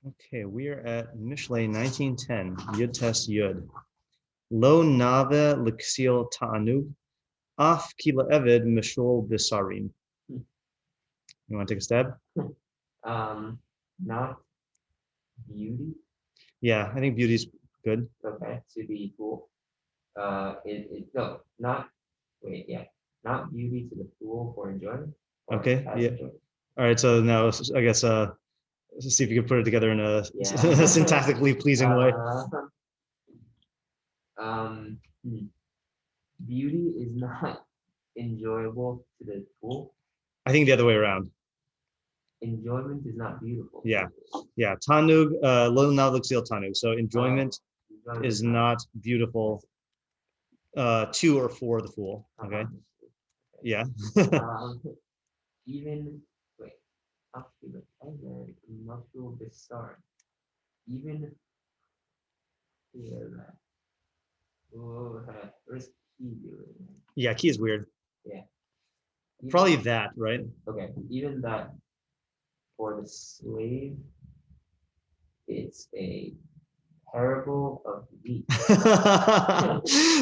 Okay, we are at Mishlei 1910, Yud Test Yud. Lo nave l'ksil ta'anug, af ki la'eved mishol bisarim. You want to take a stab? Not beauty. Yeah, I think beauty's good. Okay, to the fool. No, not wait, yeah, not beauty to the fool for enjoyment. Okay, yeah. All right, so now I guess let's see if you can put it together in a syntactically pleasing way. Beauty is not enjoyable to the fool. I think the other way around. Enjoyment is not beautiful. Yeah. Tanug, lo nave l'ksil tanug. So enjoyment is not beautiful to or for the fool. Okay. Yeah. Even wait, even where's key doing? Yeah, key is weird. Yeah. Probably that, right? Okay. Even that for the slave, it's a parable of wheat.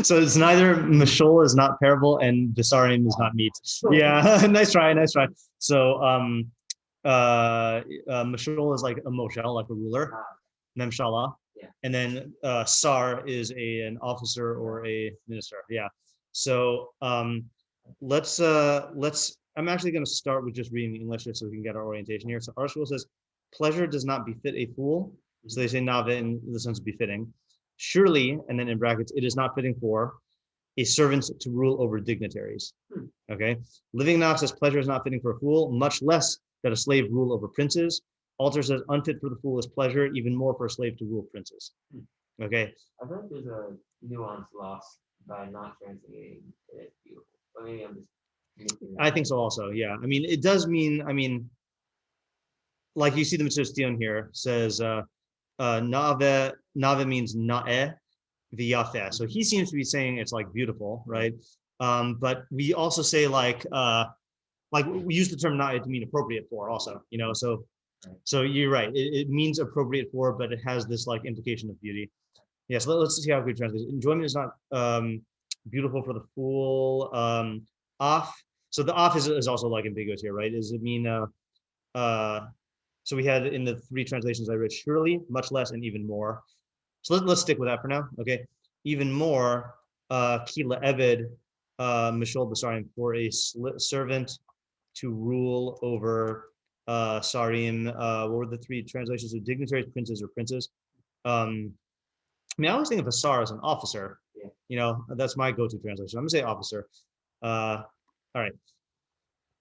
So it's neither Mishol is not parable and Visarim is not meat. Yeah, nice try. So Mishol is like a moshel, like a ruler, Memshala. Yeah. And then Sar is an officer or a minister. Yeah. So let's I'm actually going to start with just reading English so we can get our orientation here. So our school says, pleasure does not befit a fool. So they say nave in the sense of befitting. Surely, and then in brackets, it is not fitting for a servant to rule over dignitaries. Okay. Living Nach says pleasure is not fitting for a fool, much less that a slave rule over princes. Alter says unfit for the fool is pleasure, even more for a slave to rule princes. Okay. I think there's a nuance lost by not translating it as beautiful. But maybe I'm just. I think so also. Yeah. I mean, it does mean. I mean, like you see the Metzudas David here says. Nave means na'eh v'yafeh. So he seems to be saying it's like beautiful, right? But we also say like we use the term na'eh to mean appropriate for also, you know, so you're right. It means appropriate for, but it has this like implication of beauty. Yes, let's see how we translate it. Enjoyment is not beautiful for the fool. Off. So the off is also like ambiguous here, right? Does it mean so we had in the three translations I read, surely, much less, and even more. So let's stick with that for now. Okay. Even more, kila eved, mishol basarim, for a servant to rule over sarim. What were the three translations of dignitaries, princes, or princes? I mean, I always think of a sar as an officer. Yeah. You know, that's my go-to translation. I'm gonna say officer. All right.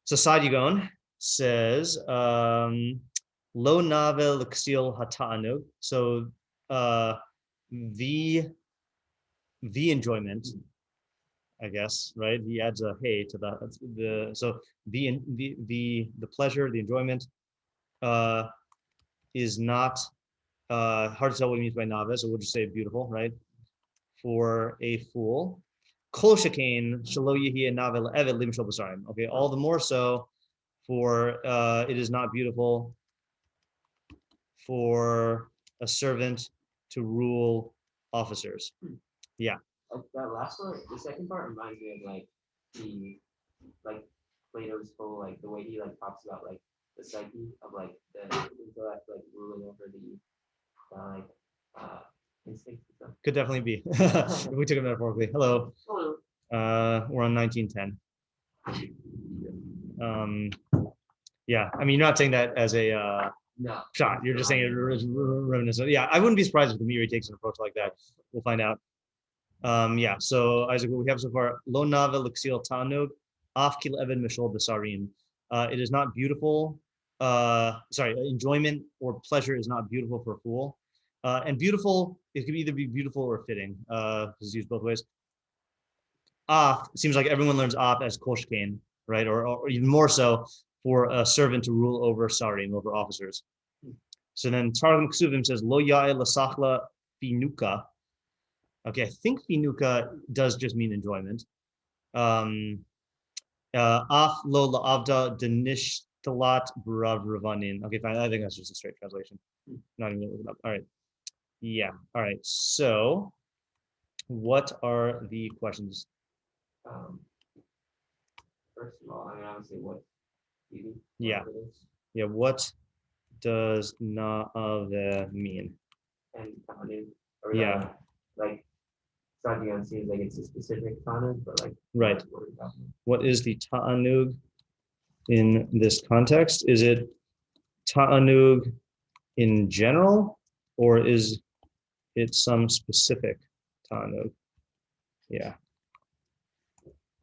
So Sad Yugon says, Lo nave l'ksil hata'anug. So the enjoyment, I guess, right? He adds a hey to the so the pleasure, the enjoyment is not hard to tell what he means by nave, so we'll just say beautiful, right? For a fool. Kol shekain shelo yehiyeh nave le'eved limshol basarim. Okay, all the more so for it is not beautiful for a servant to rule officers. Yeah. That last one, the second part reminds me of like Plato's whole like the way he like talks about like the psyche of like the intellect like ruling over the instincts and stuff. Could definitely be. If we took it metaphorically. Hello. Hello. We're on 1910. Yeah, I mean, you're not saying that as a no shot. You're just saying it reminiscent. Yeah, I wouldn't be surprised if the Meiri takes an approach like that. We'll find out. Yeah. So Isaac, what we have so far: lo nave l'ksil tanug, af kil even mishol basarim. It is not beautiful. Enjoyment or pleasure is not beautiful for a fool. And beautiful, it can either be beautiful or fitting. Because it's used both ways. Af seems like everyone learns af as koshkain, right? Or even more so for a servant to rule over sarim, over officers. So then Targum Ksuvim says lo yae lasachla finuka. Okay, I think finuka does just mean enjoyment. Af lo la'avda Talat Brav Ravanin. Okay, fine. I think that's just a straight translation. Not even gonna look it up. All right. Yeah. All right. So, what are the questions? Um, First of all, I mean, obviously, what beauty? Yeah. What it is, Yeah. What does na'ave mean? and Tanu, or Yeah. like Sadion seems like it's a specific Tanu, but like Right. what are we talking about? What is the ta'anug in this context? Is it ta'anug in general, or is it some specific ta'anug? Yeah.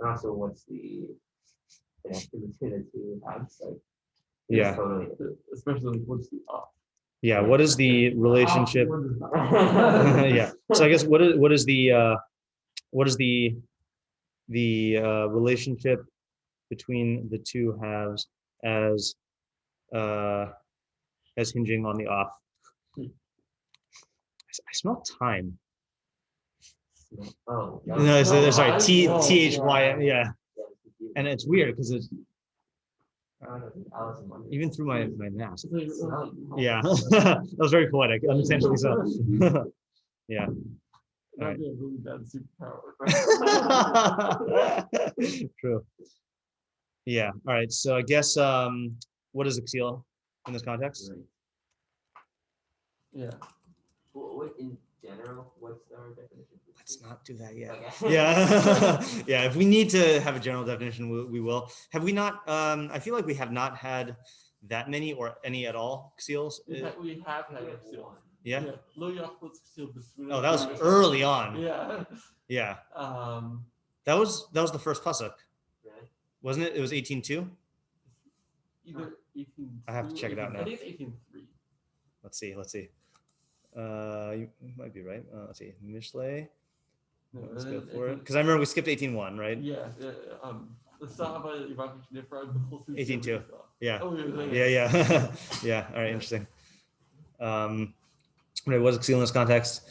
And also, what's the connection between the two halves? Like, Yeah. totally. Especially what's the Yeah. What is the relationship? yeah. Yeah. So I guess what is the relationship between the two halves as hinging on the off? I smell time. Oh, No, sorry, THY. yeah. Yeah, and it's weird because it's Alice in Wonderland. even through my mask. Smell. Yeah, that was very poetic, unintentionally so. Yeah. All That'd be a really bad superpower. right. True. Yeah. All right. So I guess what is exil in this context? Right. Yeah. Well, what in general? What's our definition? Let's not do that yet. Okay. Yeah. Yeah. If we need to have a general definition, we will. Have we not? I feel like we have not had that many or any at all seals. We have had a seal. Yeah. Lo Yachtlitz seal between. Oh, that was early on. Yeah. Yeah. Um. That was the first pasuk, Right. wasn't it? It was 18:2. Either 18. I have to check it out now. I think it's 18:3. Let's see. You might be right. Let's see. Mishlei. No, Let's go for it. Because I remember we skipped 18:1, right? Yeah. The Sahaba Iraqi Nifrag, the whole 18:2. Yeah. Oh, Yeah. Yeah. All right. Interesting. Right. What's exil in this context?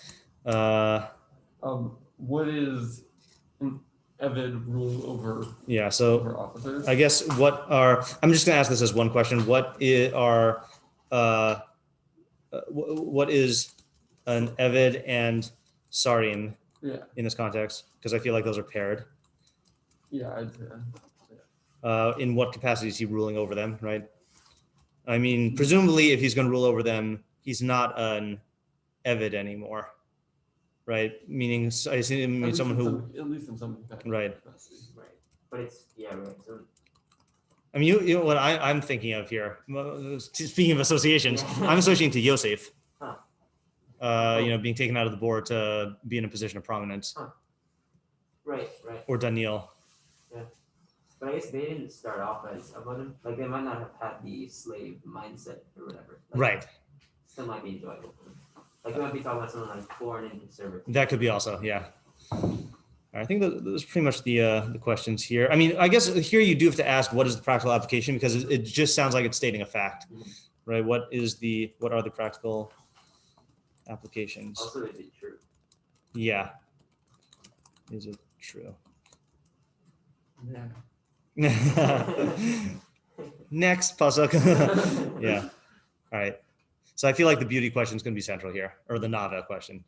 What is an Evid ruling over? Yeah. So over officers? I guess I'm just gonna ask this as one question. What is an Evid and Sarim in this context? Because I feel like those are paired. Yeah. In what capacity is he ruling over them, right? I mean, presumably, if he's going to rule over them, he's not an Evid anymore, right? Meaning, I assume someone who, at least in some capacity. Right. Right. But it's right. So I mean, you know what I'm thinking of here. Speaking of associations, I'm associating to Yosef. Being taken out of the board to be in a position of prominence. right. Or Daniel. Yeah. But I guess they didn't start off as Avodim. Like they might not have had the slave mindset or whatever. Like, Right. Still might be enjoyable for them. Like we might be talking about someone like born into servitude. That could be also, yeah. I think those are pretty much the questions here. I mean, I guess here you do have to ask what is the practical application, because it just sounds like it's stating a fact, right? What are the practical applications? Also, is it true? Yeah. Is it true? Yeah. Next pasuk. Yeah. All right. So I feel like the beauty question is going to be central here, or the nava question.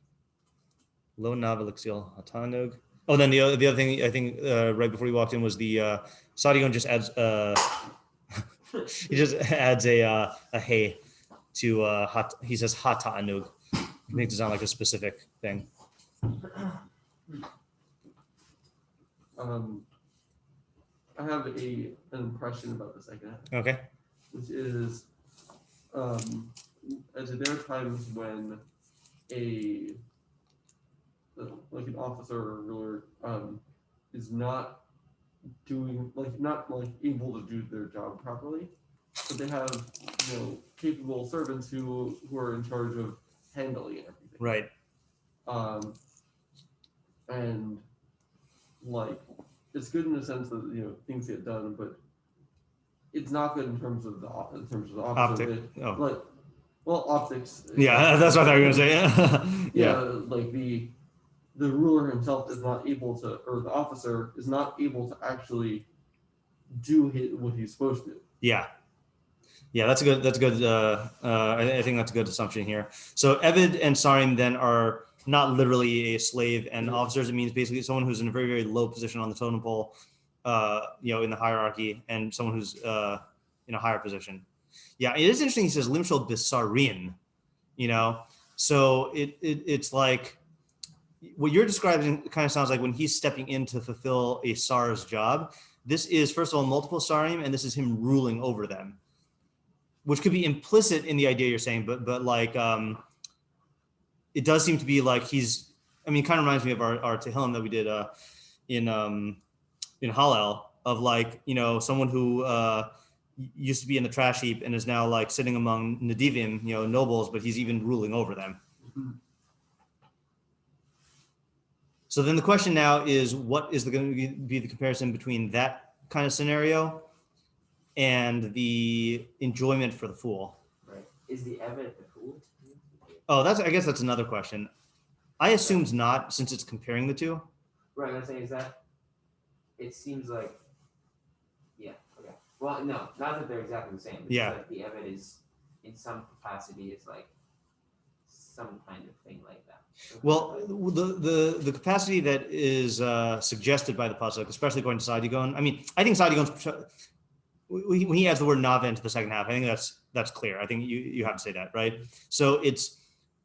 Lo nava l'xil hatanug. Oh, then the other thing I think right before we walked in was the Sadion just adds he just adds a hey to hot. He says hatanug. Makes it sound like a specific thing. I have an impression about the second half. Okay. Which is, as there are times when an officer or ruler is not doing not able to do their job properly, but they have capable servants who are in charge of handling everything. Right. And it's good in the sense that things get done, but it's not good in terms of the officer. Optics. Yeah, that's what I thought you were gonna say. Yeah, the ruler himself is not able to, or the officer is not able to actually do what he's supposed to. Yeah. Yeah, that's a good. That's good. I think that's a good assumption here. So Eved and Sarim then are not literally a slave and officers. It means basically someone who's in a very, very low position on the totem pole, in the hierarchy, and someone who's in a higher position. Yeah, it is interesting. He says limshol bisarin. So it's like what you're describing. Kind of sounds like when he's stepping in to fulfill a sar's job. This is first of all multiple sarim, and this is him ruling over them, which could be implicit in the idea you're saying, but like it does seem to be like he's. I mean, it kind of reminds me of our Tehillim that we did in Hallel of like someone who used to be in the trash heap and is now like sitting among Nadivim, nobles, but he's even ruling over them. Mhm. So then the question now is, what is going to be the comparison between that kind of scenario and the enjoyment for the fool? Right. Is the Eved the fool? Oh, I guess that's another question. I assumed not, since it's comparing the two. Right. I'm saying is that it seems like, yeah. Okay. Well, no, not that they're exactly the same. But Yeah. Like the Eved is in some capacity it's like some kind of thing like that. Well, the capacity that is suggested by the pasuk, especially according to Sadigon. I mean, I think Sadigon's when he adds the word nava into the second half, I think that's clear. I think you have to say that, right? So it's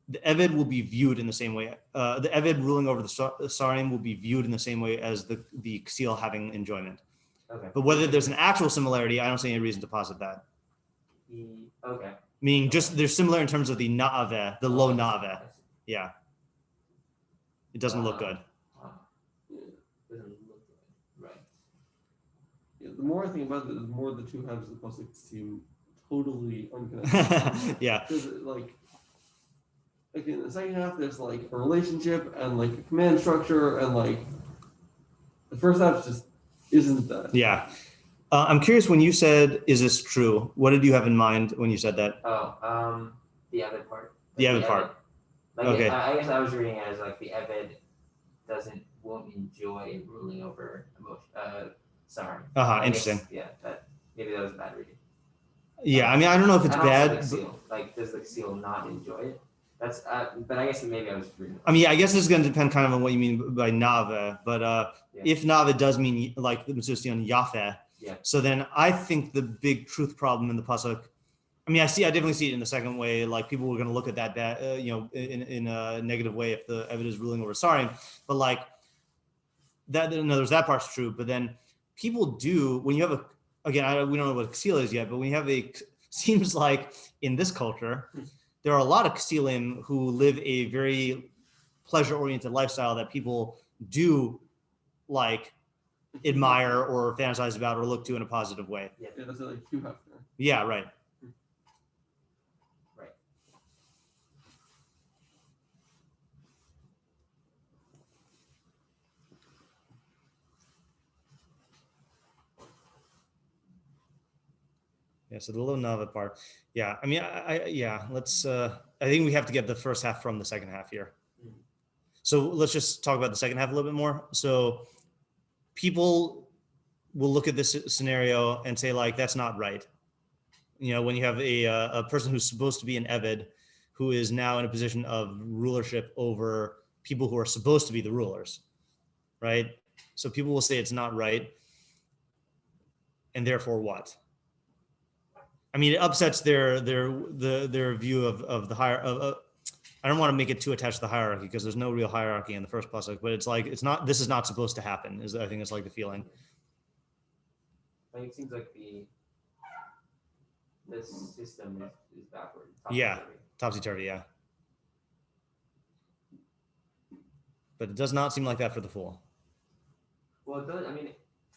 the Eved will be viewed in the same way. The Eved ruling over the Sarim will be viewed in the same way as the Ksil having enjoyment. Okay. But whether there's an actual similarity, I don't see any reason to posit that. Okay. Meaning just they're similar in terms of the na'aveh, the low na'aveh. Yeah. It doesn't look good. Yeah. Doesn't look good. Right. Yeah, the more I think about it, the more the two halves of the pasuk seem totally unconnected. Yeah. Because like in the second half, there's like a relationship and like a command structure, and like the first half just isn't that. Yeah. I'm curious, when you said, "Is this true?" What did you have in mind when you said that? Oh, the Eved part. The Eved part. Like Okay. I guess I was reading it as like the Eved won't enjoy ruling over emotion. Sorry. Interesting. Yeah, maybe that was a bad reading. Yeah, I mean, I don't know if it's And bad. Also does the seal not enjoy it? That's but I guess maybe I was reading. I mean, I guess this is going to depend kind of on what you mean by nava. But if nava does mean like the Metzudas Yafeh, yeah. So then I think the big truth problem in the pasuk. I mean, I definitely see it in the second way. Like people were going to look at that, in a negative way if the Eved is ruling over Sarim. But like that, in other words, that part's true. But then people do, when you have we don't know what Ksil is yet, but when you have seems like in this culture, there are a lot of Ksilim who live a very pleasure-oriented lifestyle that people do like admire or fantasize about or look to in a positive way. Yeah, that's like two halves there. Yeah, right. Right. Yeah, so the low nava part. Yeah, I mean, let's, I think we have to get the first half from the second half here. So let's just talk about the second half a little bit more. So people will look at this scenario and say like, that's not right. When you have a person who's supposed to be an Eved, who is now in a position of rulership over people who are supposed to be the rulers, right? So people will say it's not right. And therefore what? I mean, it upsets their view of the higher. I don't want to make it too attached to the hierarchy because there's no real hierarchy in the first pasuk. But it's like this is not supposed to happen. I think it's like the feeling. Like it seems like this system is backward. Yeah, topsy-turvy. Yeah, but it does not seem like that for the fool. Well, it does. I mean,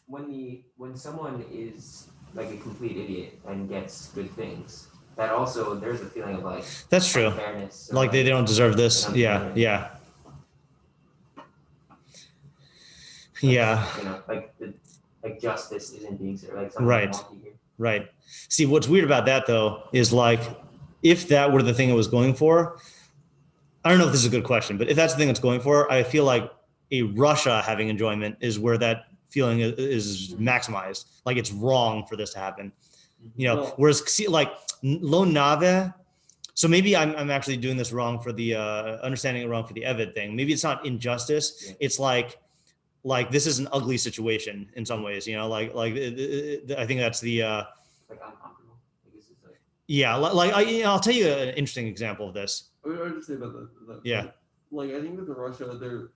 when someone is like a complete idiot and gets good things, that also there's a feeling of like that's true. Unfairness. Like they don't deserve this. Yeah, yeah. Yeah. Like justice isn't being served. Like something right. wonky here. Right. See, what's weird about that though is like, if that were the thing it was going for, I don't know if this is a good question, but if that's the thing it's going for, I feel like a Russia having enjoyment is where that feeling is maximized. Like it's wrong for this to happen. You know, Well- whereas like lo nave. So maybe I'm actually doing this wrong for the understanding it wrong for the Evid thing. Maybe it's not injustice. Yeah. It's like this is an ugly situation in some ways. You know, I think that's the Like uncomfortable. I guess it's like. yeah. I'll tell you an interesting example of this. I would just say about that. Yeah. Like I think with the Russia, they're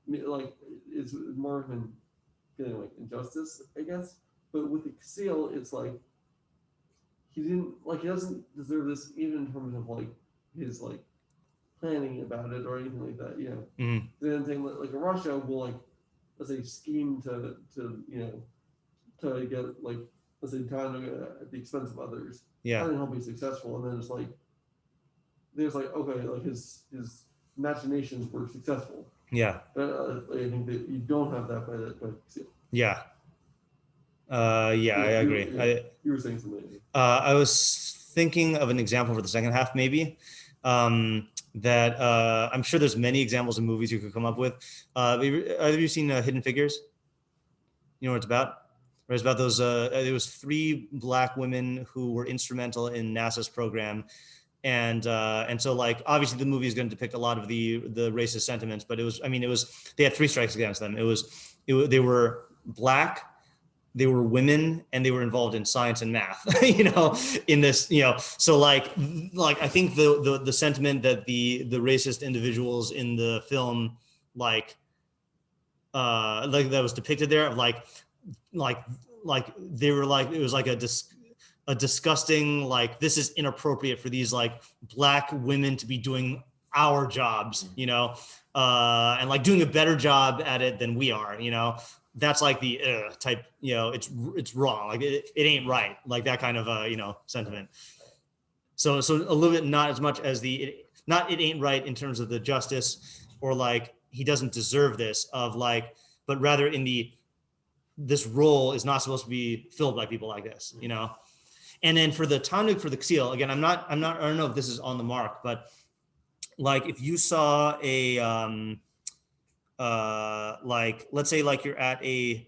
like it's more of an feeling like injustice, I guess. But with the Seal, it's like he doesn't deserve this even in terms of like his like planning about it or anything like that. You know. Mhm. Then thing like a Russia will like let's say scheme to you know to get like let's say time at the expense of others. Yeah. And then he'll be successful, and then it's like there's like okay, like his machinations were successful. Yeah. I think that you don't have that by Seal. Yeah. Yeah, I agree. You were saying something. I was thinking of an example for the second half, maybe. That I'm sure there's many examples of movies you could come up with. Have you seen Hidden Figures? You know what it's about? It's about those. There was 3 Black women who were instrumental in NASA's program, and so like obviously the movie is going to depict a lot of the racist sentiments, but it was they had 3 strikes against them. They were Black, they were women, and they were involved in science and math, you know, in this, you know, so like I think the sentiment that the racist individuals in the film, like that was depicted there, of like they were like, it was like a disgusting, like, this is inappropriate for these like Black women to be doing our jobs, you know, and like doing a better job at it than we are, you know. That's like the type, you know, it's wrong, like it ain't right, like that kind of you know, sentiment. So a little bit, not as much as it ain't right in terms of the justice, or like he doesn't deserve this, of like, but rather in this role is not supposed to be filled by people like this, you know. And then for the Tanuk, for the Ksil, again, I don't know if this is on the mark, but like if you saw a like let's say like you're at a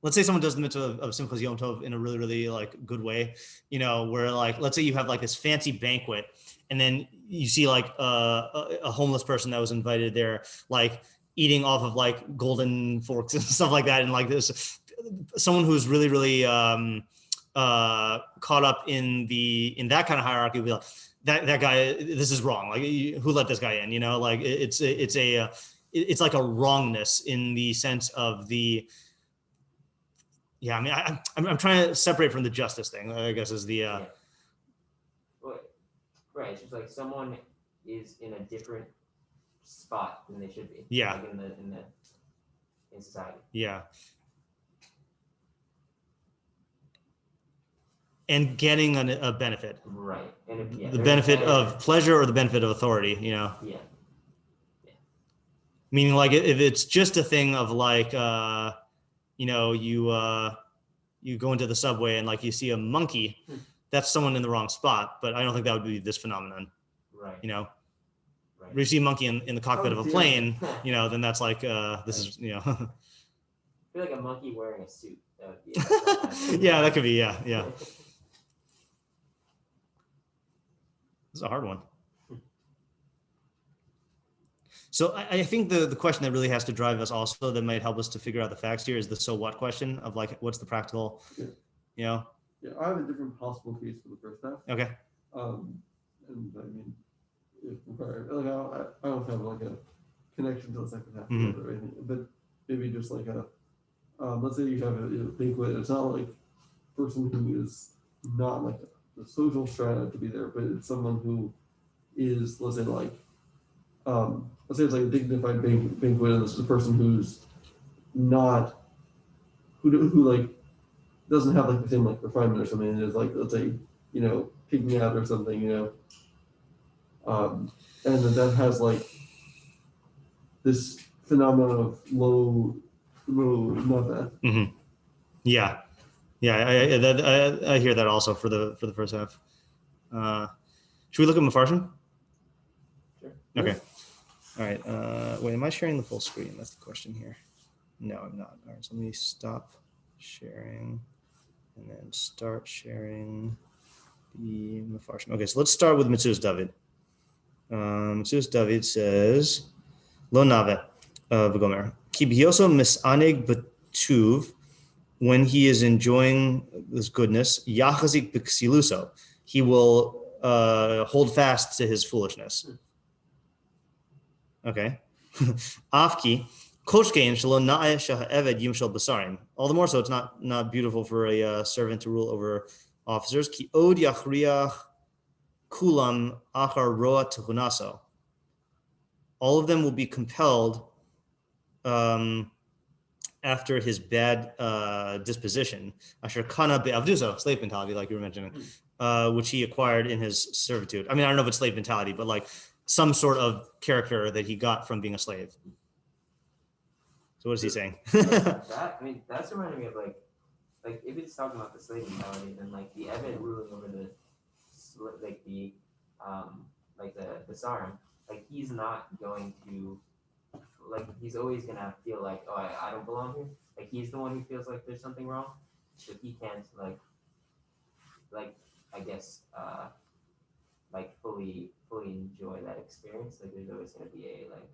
let's say someone does the mitzvah of Simchas Yom Tov in a really, really like good way, you know, where like let's say you have like this fancy banquet, and then you see like a homeless person that was invited there, like eating off of like golden forks and stuff like that, and like this someone who's really, really caught up in that kind of hierarchy will be like, that guy, this is wrong, like who let this guy in, you know, like it's like a wrongness in the sense of the, yeah, I mean, I'm trying to separate from the justice thing, I guess, is the Yeah. Well, right, it's just like someone is in a different spot than they should be. Yeah. Like in society. yeah, and getting a benefit, Right. And if, the benefit of pleasure or the benefit of authority, you know. Yeah. Meaning like if it's just a thing of like you know, you go into the subway and like you see a monkey, that's someone in the wrong spot, but I don't think that would be this phenomenon. Right. You know, Right. if you see a monkey in the cockpit of a dear. plane, you know, then that's like this is, you know. I feel like a monkey wearing a suit. That would be Yeah, that could be, yeah. This is a hard one. So I think the question that really has to drive us also, that might help us to figure out the facts here, is the so what question of like, what's the practical, Yeah. you know? Yeah, I have a different possible case for the first half. Okay. And I mean, if required, like I don't have like a connection to the second half Mhm. or anything, but maybe just like let's say you have a banquet. It's not like a person who is not like the social strata to be there, but it's someone who is, let's say like, let's say it's like a dignified banquet, and this is a person who's not, who like doesn't have like the same like refinement or something, and is like, let's say, you know, picking out or something, you know, and that has like this phenomenon of low nothing. Mm-hmm. Yeah. I hear that also for the first half. Should we look at meforshim? Sure. Okay. All right. Wait, am I sharing the full screen? That's the question here. No, I'm not. All right. So let me stop sharing and then start sharing the meforshim. Okay, so let's start with Metzudas David. Metzudas David says, Lo nave v'gomer ki b'yoso misanig b'tuv, when he is enjoying this goodness, yachazik b'ksiluso, he will hold fast to his foolishness. Okay. Afki koshkein shelo na'eh sheha'eved yimshel basarim. All the more so, it's not beautiful for a servant to rule over officers. Ki od yachriach kulam achar roa tehunaso. All of them will be compelled after his bad disposition, asher kana be'avduso, slave mentality, like you were mentioning, which he acquired in his servitude. I mean, I don't know if it's slave mentality, but like some sort of character that he got from being a slave. So what is he saying? That's reminding me of like if it's talking about the slave mentality, then like the Eved ruling over the Sarim, like he's not going to, like he's always gonna feel like, oh, I don't belong here. Like he's the one who feels like there's something wrong, so he can't like I guess like fully enjoy that experience. Like there's always gonna be a like,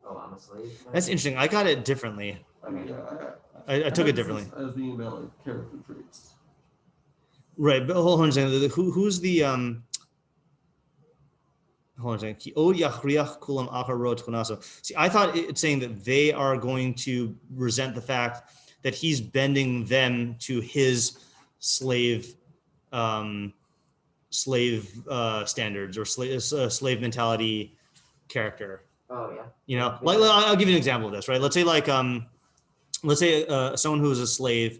oh, I'm a slave. That's interesting. I got it differently. Okay. Yeah, I took it differently. As being about like character traits. Right, but hold on a second. Who's the Hold on a second. See, I thought it's saying that they are going to resent the fact that he's bending them to his slave standards or slave mentality character. Oh yeah. You know, like I'll give you an example of this, right? Let's say someone who is a slave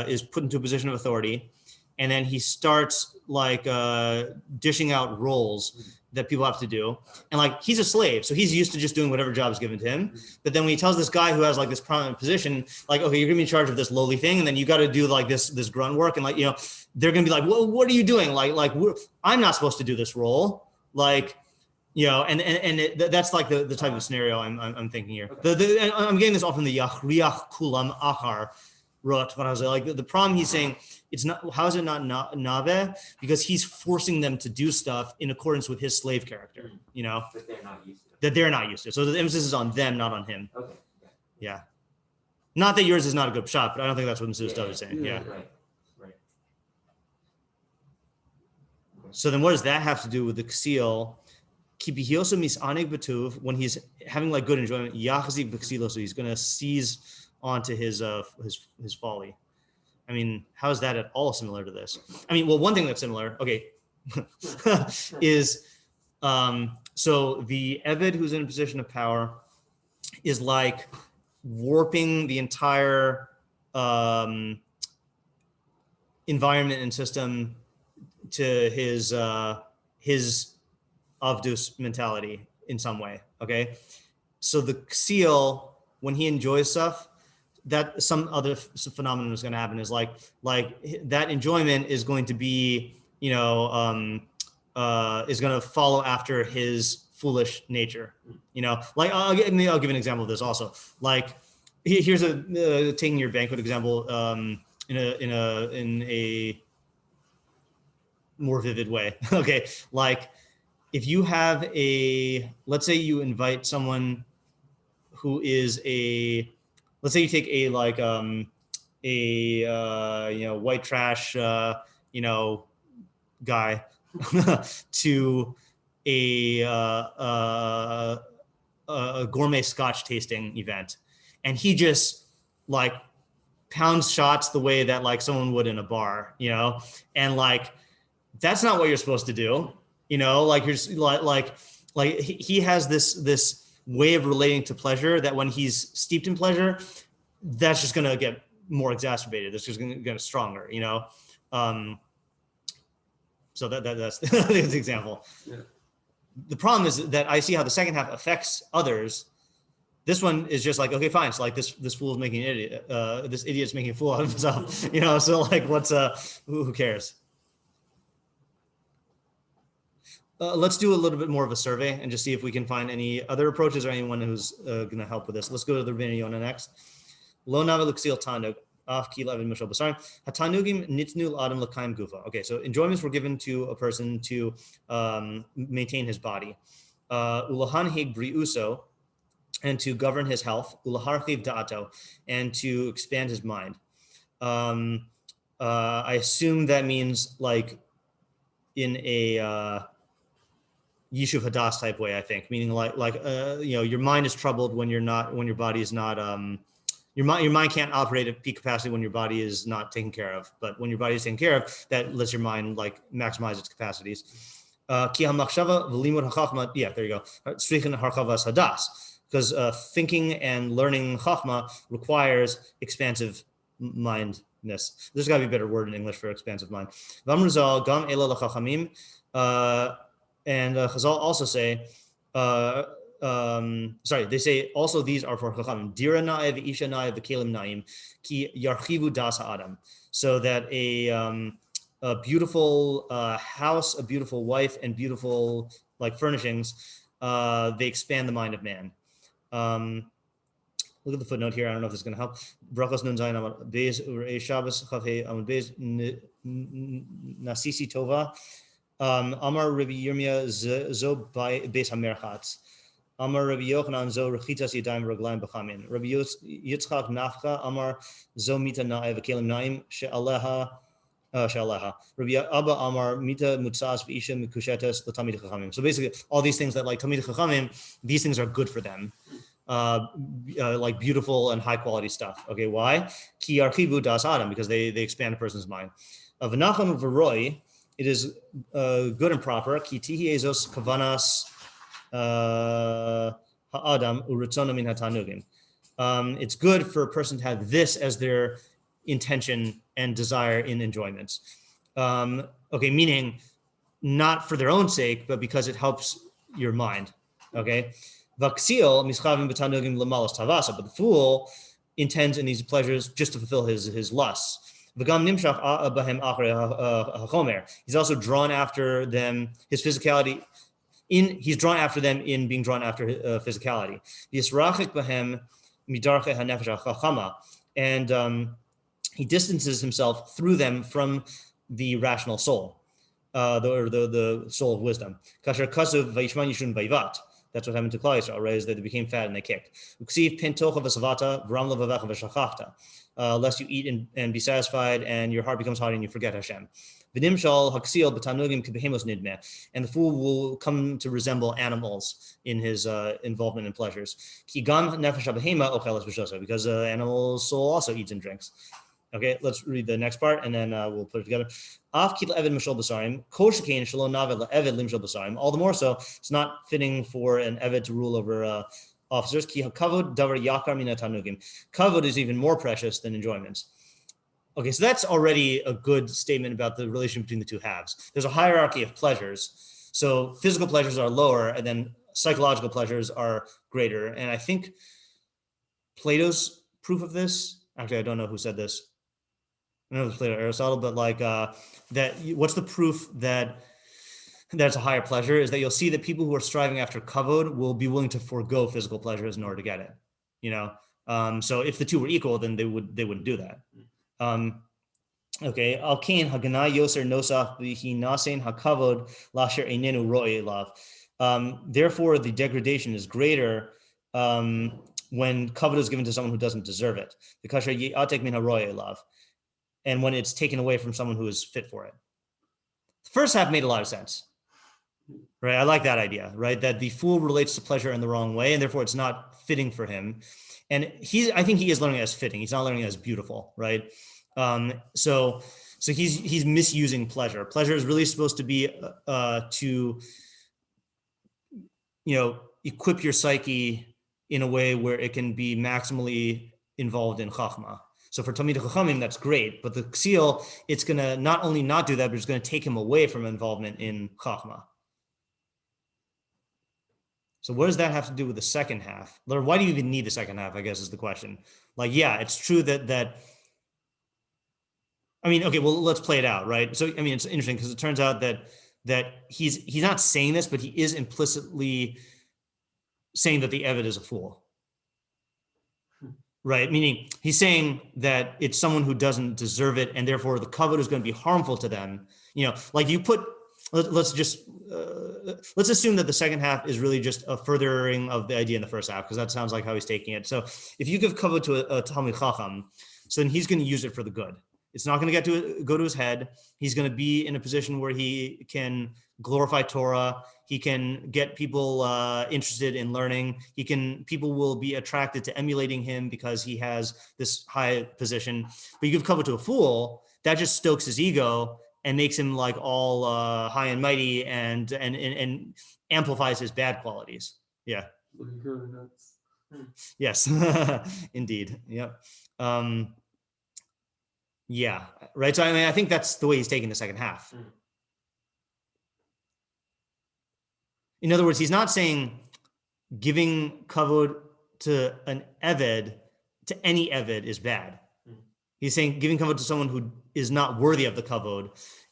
is put into a position of authority, and then he starts like dishing out roles that people have to do, and like he's a slave, so he's used to just doing whatever job is given to him. But then when he tells this guy who has like this prominent position, like, okay, you're gonna be in charge of this lowly thing, and then you got to do like this grunt work, and like, you know, they're gonna be like, well, what are you doing? Like I'm not supposed to do this role, like, you know, that's like the type of scenario I'm thinking here. Okay. And I'm getting this all from the Yachriach Kulam Achar Rot. When I was like, the problem he's saying, it's not, how is it not nave? Because he's forcing them to do stuff in accordance with his slave character, you know, that they're not used to. So the emphasis is on them, not on him. Okay. Yeah. Not that yours is not a good shot, but I don't think that's what Mishlei is saying. Yeah. Right. So then what does that have to do with the ksil? When he's having like good enjoyment, so he's going to seize onto his folly. I mean, how is that at all similar to this? I mean, well, one thing that's similar, okay, is so the Eved who's in a position of power is like warping the entire environment and system to his Avdus mentality in some way, okay? So the ksil, when he enjoys stuff, that some other phenomenon is going to happen is like that enjoyment is going to be, you know, is going to follow after his foolish nature, you know, like I'll give an example of this also. Like here's a taking your banquet example in a more vivid way. Okay. Like if you have let's say you invite someone who is let's say you take a you know, white trash, you know, guy to a gourmet Scotch tasting event, and he just like pounds shots the way that like someone would in a bar, you know, and like that's not what you're supposed to do, you know, like you're like he has this way of relating to pleasure that when he's steeped in pleasure, that's just going to get more exacerbated. It's just going to get stronger, you know? So that's the example. Yeah. The problem is that I see how the second half affects others. This one is just like, okay, fine. So like this fool is making an idiot. This idiot's making a fool out of himself, you know? So like, who cares? Let's do a little bit more of a survey and just see if we can find any other approaches or anyone who's going to help with this. Let's go to the Rabbeinu Yonah next. Lo nave l'ksil tanduk. Okay, so enjoyments were given to a person to maintain his body. And to govern his health, and to expand his mind. I assume that means like in a Yishuv Hadas type way, I think, meaning your mind is troubled when your body is not, your mind can't operate at peak capacity when your body is not taken care of. But when your body is taken care of, that lets your mind like maximize its capacities. Yeah, there you go. Because thinking and learning Chachma requires expansive mindness. There's got to be a better word in English for expansive mind. And Chazal also say, they say also these are for Chacham. Dira na'iv, isha na'iv, v'kelim na'im, ki yarchivu das ha'adam. So that a beautiful house, a beautiful wife, and beautiful like furnishings, they expand the mind of man. Look at the footnote here. I don't know if this is going to help. Brachos nun zayin amad beis urei Shabbos chavhei amad beis nasisi tova. Amar Rabbi Yirmiyah zo beis hamerchatz. Amar Rabbi Yochanan zo rechitas yadayim raglayim b'chamin. Rabbi Yitzchak nafcha amar zo mita na'iv v'kelim na'im she'aleha. Rabbi Abba Amar Mita Mutsas V'isha Mikushetas L'Tamid Chachamim. So basically, all these things that like Tamid Chachamim, these things are good for them, like beautiful and high quality stuff. Okay, why? Ki Archivu Das Adam, because they expand a person's mind. V'nachon V'roi, it is good and proper. Ki Tihi Ezos Kavanas Ha'adam U'Ritzona Min HaTanugim. It's good for a person to have this as their intention and desire in enjoyments. Okay, meaning not for their own sake, but because it helps your mind. Okay, but the fool intends in these pleasures just to fulfill his lusts. He's also drawn after them, his physicality. He's drawn after them in being drawn after physicality. And he distances himself through them from the rational soul, the soul of wisdom. That's what happened to Klal Yisrael, right? Is that they became fat and they kicked. Lest you eat and be satisfied, and your heart becomes hot and you forget Hashem. And the fool will come to resemble animals in his involvement in pleasures. Because animal soul also eats and drinks. Okay, let's read the next part and then we'll put it together. All the more so, it's not fitting for an Eved to rule over officers. Kavod is even more precious than enjoyments. Okay, so that's already a good statement about the relation between the two halves. There's a hierarchy of pleasures. So physical pleasures are lower and then psychological pleasures are greater. And I think Plato's proof of this, actually, I don't know who said this. I don't know if it's Plato or Aristotle, but like what's the proof that that's a higher pleasure is that you'll see that people who are striving after kavod will be willing to forego physical pleasures in order to get it. So if the two were equal, then they wouldn't do that. Okay. Alkein haganai yoser nosaf v'hi nasein hakavod lasher einenu ro'ei elav. Therefore, the degradation is greater when kavod is given to someone who doesn't deserve it. Because yi'atek min haro'ei elav. And when it's taken away from someone who is fit for it. The first half made a lot of sense, right? I like that idea, right? That the fool relates to pleasure in the wrong way, and therefore it's not fitting for him. And I think he is learning it as fitting. He's not learning it as beautiful, right? So he's misusing pleasure. Pleasure is really supposed to be to, equip your psyche in a way where it can be maximally involved in chachma. So for Talmidei Chachamim, that's great. But the Ksiel, it's going to not only not do that, but it's going to take him away from involvement in Chachma. So what does that have to do with the second half? Lord, why do you even need the second half, I guess is the question. Like, yeah, it's true that I mean, okay, well, let's play it out, right? So, I mean, it's interesting because it turns out that he's not saying this, but he is implicitly saying that the Eved is a fool. right? Meaning he's saying that it's someone who doesn't deserve it, and therefore the kavod is going to be harmful to them. Like you put, let's assume that the second half is really just a furthering of the idea in the first half, because that sounds like how he's taking it. So if you give kavod to a Talmid Chacham, so then he's going to use it for the good. It's not going to go to his head. He's going to be in a position where he can glorify Torah. He can get people interested in learning. People will be attracted to emulating him because he has this high position. But you give kavod to a fool, that just stokes his ego and makes him like all high and mighty and amplifies his bad qualities. Yeah. Looking curly nuts. Yes, indeed. Yep. Yeah. Right. So I think that's the way he's taking the second half. In other words, he's not saying giving kavod to an eved, to any eved, is bad. He's saying giving kavod to someone who is not worthy of the kavod,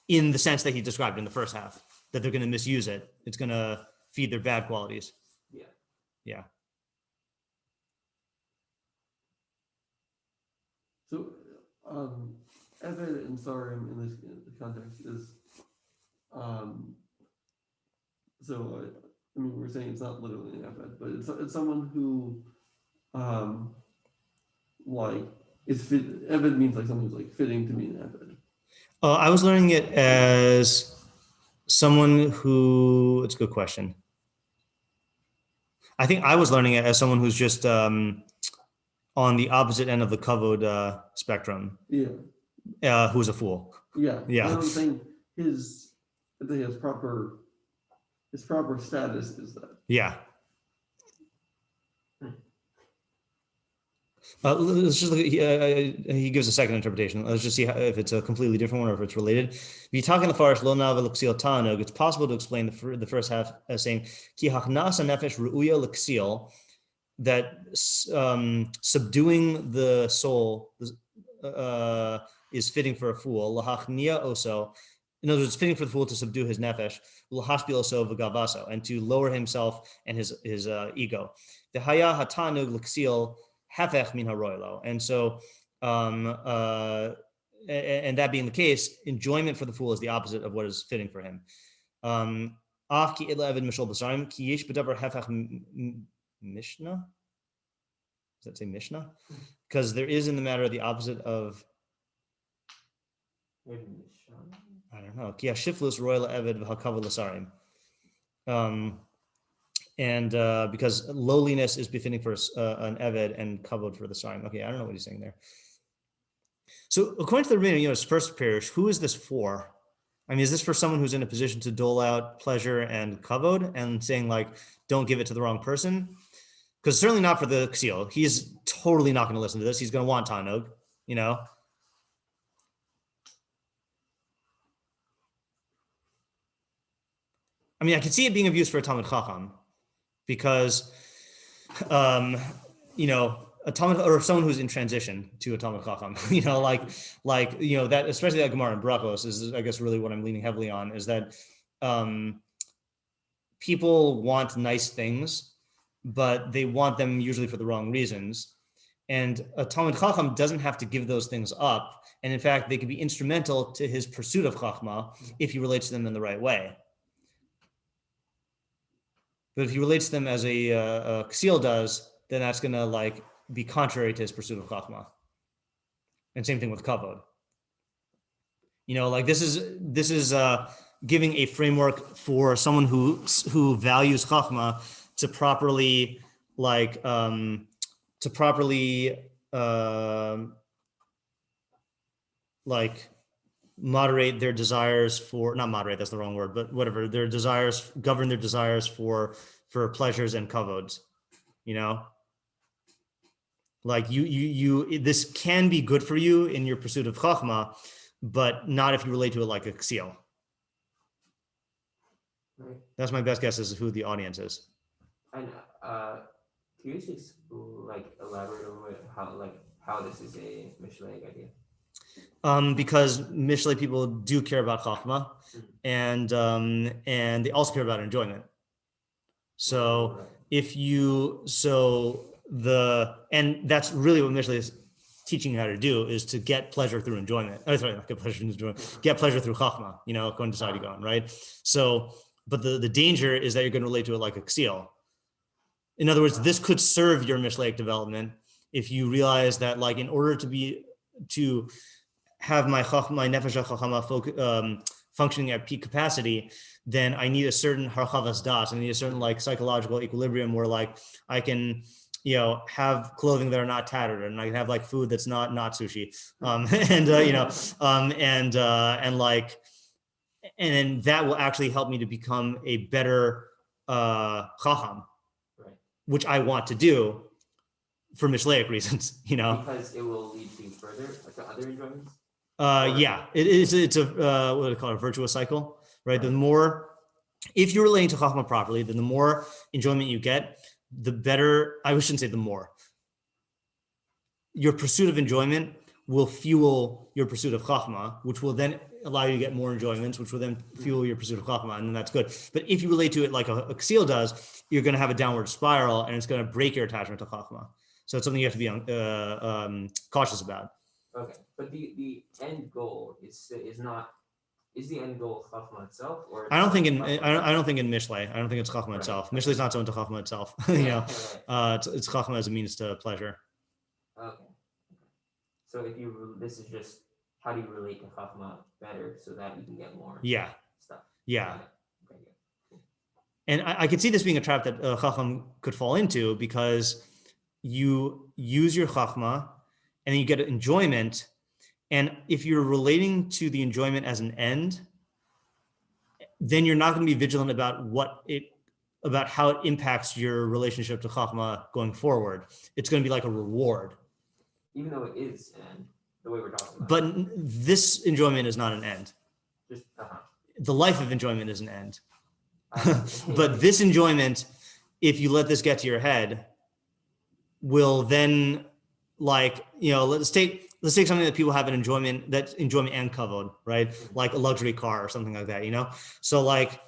in the sense that he described in the first half, that they're going to misuse it. It's going to feed their bad qualities. Yeah. Yeah. So, Eved and Sarim in this context is, we're saying it's not literally an Eved, but it's someone who, is fit. Eved means like someone who's like fitting to be an Eved. I was learning it as someone who, it's a good question. I think I was learning it as someone who's just on the opposite end of the kavod spectrum. Yeah. Who's a fool. Yeah. Yeah. I'm saying his proper status is that. Yeah. Let's just look at, he gives a second interpretation. Let's just see if it's a completely different one or if it's related. If you talk in the Farish, lo nav l'ksil tanug, it's possible to explain the first half as saying, ki hachnasa nefesh ru'uya l'ksil, that subduing the soul is fitting for a fool. Lahachnia oso, in other words, it's fitting for the fool to subdue his nefesh, lahashbil oso v'gavaso, and to lower himself and his ego. The haya hatanug l'ksil hefech min haroilo, and so and that being the case, enjoyment for the fool is the opposite of what is fitting for him. Af ki ila eved mishol b'sarim ki yesh b'davar hefech Mishnah? Does that say Mishnah? Because there is in the matter the opposite of, I don't know. Ki hashiflus royal eved v'hakavod l'sarim. And because lowliness is befitting for an eved and kavod for the sarim. Okay, I don't know what he's saying there. So according to the Rabbeinu Yonah's first parish, who is this for? I mean, is this for someone who's in a position to dole out pleasure and kavod and saying like, don't give it to the wrong person? Because certainly not for the ksil. He's totally not going to listen to this. He's going to want tanug, I mean, I can see it being of use for a Talmid Chacham, because, a Talmid, or someone who's in transition to a Talmid Chacham, that, especially that Gemara in Brachos is, I guess, really what I'm leaning heavily on, is that people want nice things, but they want them usually for the wrong reasons. And a Talmid Chacham doesn't have to give those things up. And in fact, they can be instrumental to his pursuit of Chachma if he relates to them in the right way. But if he relates to them as a ksil does, then that's going to be contrary to his pursuit of chachma. And same thing with kavod. This is giving a framework for someone who values chachma to properly moderate their desires for, not moderate, that's the wrong word, but whatever, their desires, govern their desires for pleasures and kavods, this can be good for you in your pursuit of chachma, but not if you relate to it like a ksil. Right. That's my best guess as to who the audience is. And can you just elaborate on how this is a Mishlei idea? Because Mishlei people do care about Chachma, and they also care about enjoyment. So if you, and that's really what Mishlei is teaching you how to do, is to get pleasure through enjoyment. Oh, sorry, not get pleasure through enjoyment. Get pleasure through Chachma, going to Sadigon, right? So, but the danger is that you're going to relate to it like a ksil. In other words, this could serve your Mishlaic development if you realize that, like, in order to have my nefesh chachama functioning at peak capacity, then I need a certain harchavas das. I need a certain like psychological equilibrium where like I can, have clothing that are not tattered, and I can have like food that's not sushi, and then that will actually help me to become a better chacham, Right. which I want to do for Mishlaic reasons, Because it will lead to further, like to other enjoyments. Yeah, it's a what do they call it, a virtuous cycle, right? The more, if you're relating to Chachma properly, then the more enjoyment you get, the better. I shouldn't say the more. Your pursuit of enjoyment will fuel your pursuit of Chachma, which will then allow you to get more enjoyments, which will then fuel your pursuit of Chachma, and then that's good. But if you relate to it like a ksil does, you're going to have a downward spiral, and it's going to break your attachment to Chachma. So it's something you have to be cautious about. Okay, but the end goal is the end goal Chachma itself, or I don't think in Mishlei. I don't think it's Chachma Right. itself. Mishlei is not so into Chachma itself. It's Chachma as a means to pleasure. Okay. So this is just how do you relate to Chachma better so that you can get more Yeah. stuff. Yeah. Okay, good. Cool. And I could see this being a trap that Chacham could fall into, because you use your Chachma and then you get enjoyment. And if you're relating to the enjoyment as an end, then you're not going to be vigilant about how it impacts your relationship to Chachma going forward. It's going to be like a reward. Even though it is an end, the way we're talking about. But this enjoyment is not an end. Just The life of enjoyment is an end. But this enjoyment, if you let this get to your head, will then, like, let's take something that people have that's enjoyment and kavod, right? Like a luxury car or something like that, So like,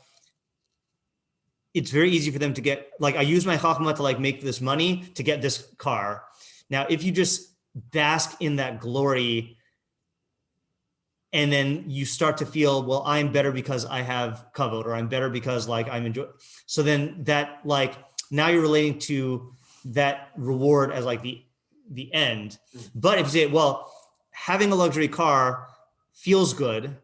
it's very easy for them to get, like, I use my chachma to like make this money to get this car. Now, if you just bask in that glory, and then you start to feel, well, I'm better because I have kavod, or I'm better because like I'm enjoying. So then that, like, now you're relating to that reward as like the end. But if you say, well, having a luxury car feels good,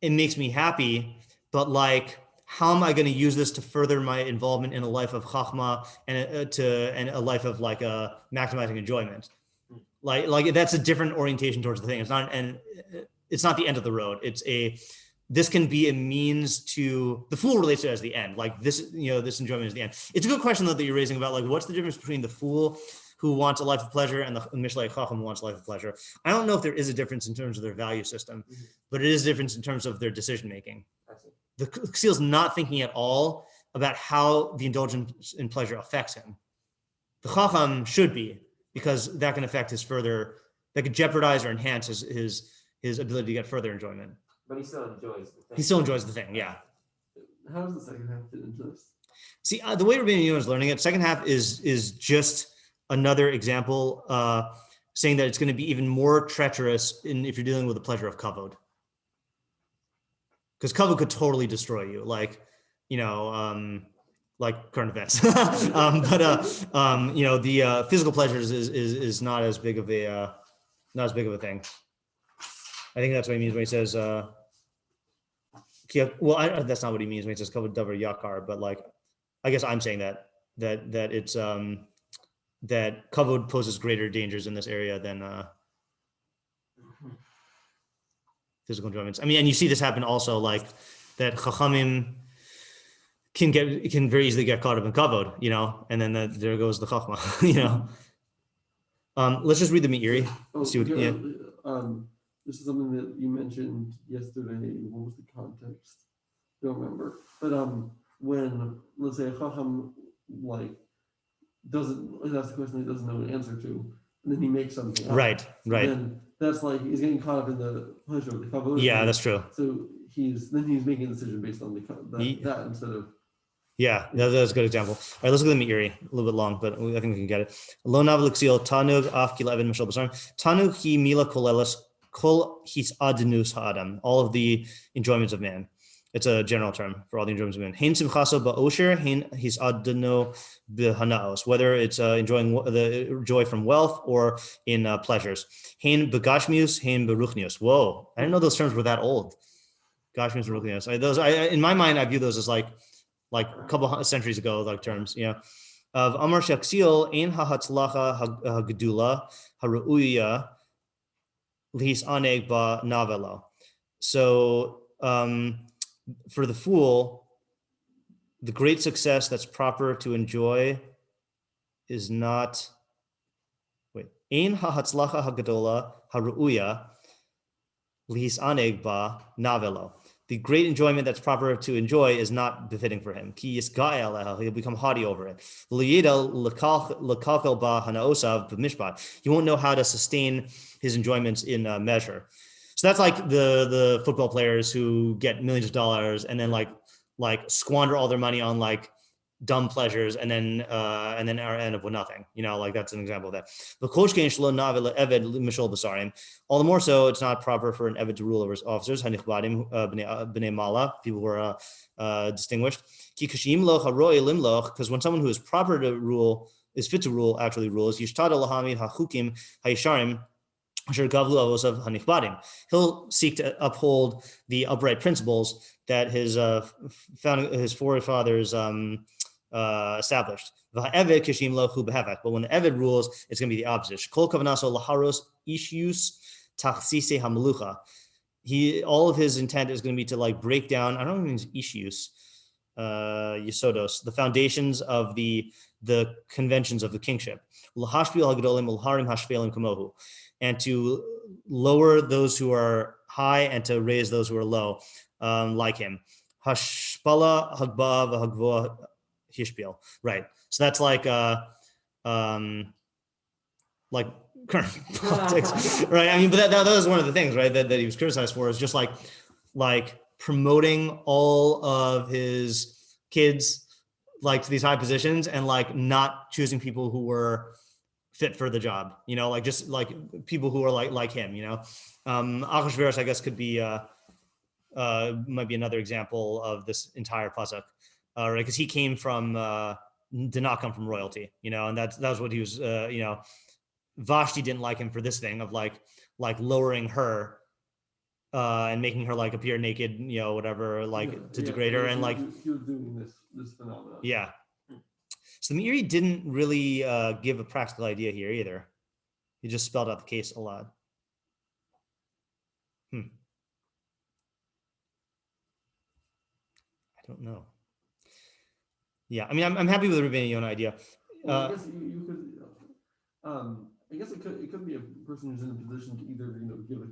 it makes me happy, but like, how am I going to use this to further my involvement in a life of chachma and a life of like maximizing enjoyment? Like that's a different orientation towards the thing. It's not the end of the road. This can be a means to, the fool relates to it as the end. Like this, this enjoyment is the end. It's a good question though that you're raising about like, what's the difference between the fool who wants a life of pleasure and the Mishlei Chacham who wants a life of pleasure? I don't know if there is a difference in terms of their value system, but it is a difference in terms of their decision making. The ksil's not thinking at all about how the indulgence in pleasure affects him. The Chacham should be, because that can affect that could jeopardize or enhance his ability to get further enjoyment. But he still enjoys the thing. He still enjoys the thing, yeah. How does the second half fit into this? See, the way Rabbeinu Yonah is learning it, second half is just another example saying that it's going to be even more treacherous if you're dealing with the pleasure of kavod. Because kavod could totally destroy you, like current events. The physical pleasures is not as big of a thing. I think that's what he means when he says, that's not what he means when he says kavod davar yakar, but like, I guess I'm saying that it's that kavod poses greater dangers in this area than physical enjoyments. I mean, and you see this happen also, like that chachamim can very easily get caught up in kavod, and then there goes the chachma, Let's just read the me'iri. This is something that you mentioned yesterday. What was the context? Don't remember. But when, let's say, a chacham doesn't ask the question he doesn't know the answer to, and then he makes something up. Right. Then that's like he's getting caught up in the pleasure of the kavod. Yeah, that's true. So he's making a decision based on that instead of Yeah, that's a good example. All right, let's look at the Meiri. A little bit long, but I think we can get it. Lo nav l'ksiel tanug af kila even mishal basarim. Tanug hi mila kolelas kol his adnus ha'adam. All of the enjoyments of man. It's a general term for all the enjoyments of man. Hein simchaso ba'osher, hein his adno b'hanaos. Whether it's enjoying the joy from wealth or in pleasures. Hein begashmius, hein beruchnius. Whoa, I didn't know those terms were that old. Gashmius, beruchnius. In my mind, I view those as like a couple centuries ago, like terms, of Amar Shaksil, Ein Hahatzlacha Hagdula, Haruya, Lis Aneg Ba Navelo. So for the fool, the great success that's proper to enjoy is not, Ein Hahatzlacha Hagdula, Haruya, Lis Aneg Ba Navelo. The great enjoyment that's proper to enjoy is not befitting for him. He'll become haughty over it. He won't know how to sustain his enjoyments in measure. So that's like the football players who get millions of dollars and then like squander all their money on like dumb pleasures and then end up with nothing. Like that's an example of that. All the more so, it's not proper for an eved to rule over his officers, people who are distinguished. Because when someone who is proper to rule, is fit to rule, actually rules, he'll seek to uphold the upright principles that his forefathers established. But when the Eved rules, it's going to be the opposite. All of his intent is going to be to like break down, I don't know if it means issues, yisodos, the foundations of the conventions of the kingship. And to lower those who are high and to raise those who are low, like him. Hashpala hagba v'hagvoa hishpil. Right. So that's like current politics, right? I mean, but that was one of the things, right, that he was criticized for, is just like promoting all of his kids like to these high positions and like not choosing people who were fit for the job, like just like people who are like him, Achashverosh, I guess, could be might be another example of this entire pasuk, right? Because he came from did not come from royalty, and that was what he was, Vashti didn't like him for this thing of like lowering her and making her like appear naked, whatever, to degrade her, and like he was doing this phenomenon. Yeah. So the Meiri didn't really give a practical idea here either. He just spelled out the case a lot. I don't know. Yeah, I mean, I'm happy with the Rabbeinu Yonah idea. Well, I guess you could. I guess it could be a person who's in a position to either give a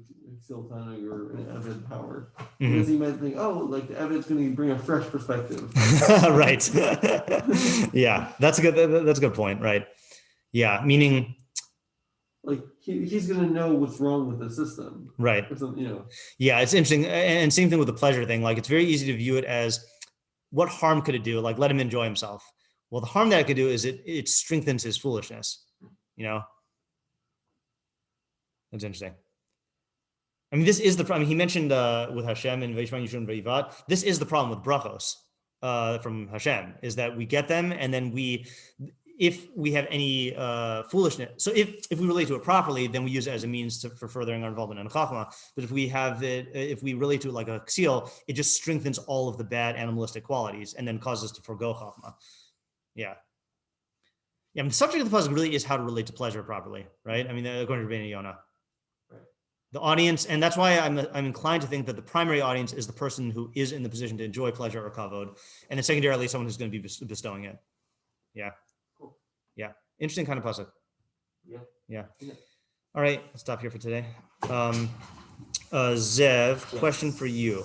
Siltana or an Eved power. Because you might think, like the Eved's going to bring a fresh perspective. Right. Yeah, that's a good point. Right. Yeah, meaning like he's going to know what's wrong with the system. Right. Yeah, it's interesting, and same thing with the pleasure thing. Like it's very easy to view it as, what harm could it do? Like let him enjoy himself. Well, the harm that it could do is it strengthens his foolishness. That's interesting. I mean, this is the problem. He mentioned with Hashem and Veishman Yishun Vayivat, this is the problem with brachos from Hashem, is that we get them, and then if we have any foolishness, so if we relate to it properly, then we use it as a means for furthering our involvement in Chacham. But if we relate to it like a ksil, it just strengthens all of the bad animalistic qualities and then causes us to forgo Chacham. Yeah. Yeah, I mean, the subject of the pasuk really is how to relate to pleasure properly, right? I mean, according to Rabbeinu Yonah. The audience, and that's why I'm inclined to think that the primary audience is the person who is in the position to enjoy pleasure or kavod, and then secondarily someone who's going to be bestowing it. Yeah. Cool. Yeah. Interesting kind of pasuk. Yeah. All right, I'll stop here for today. Zev, question for you.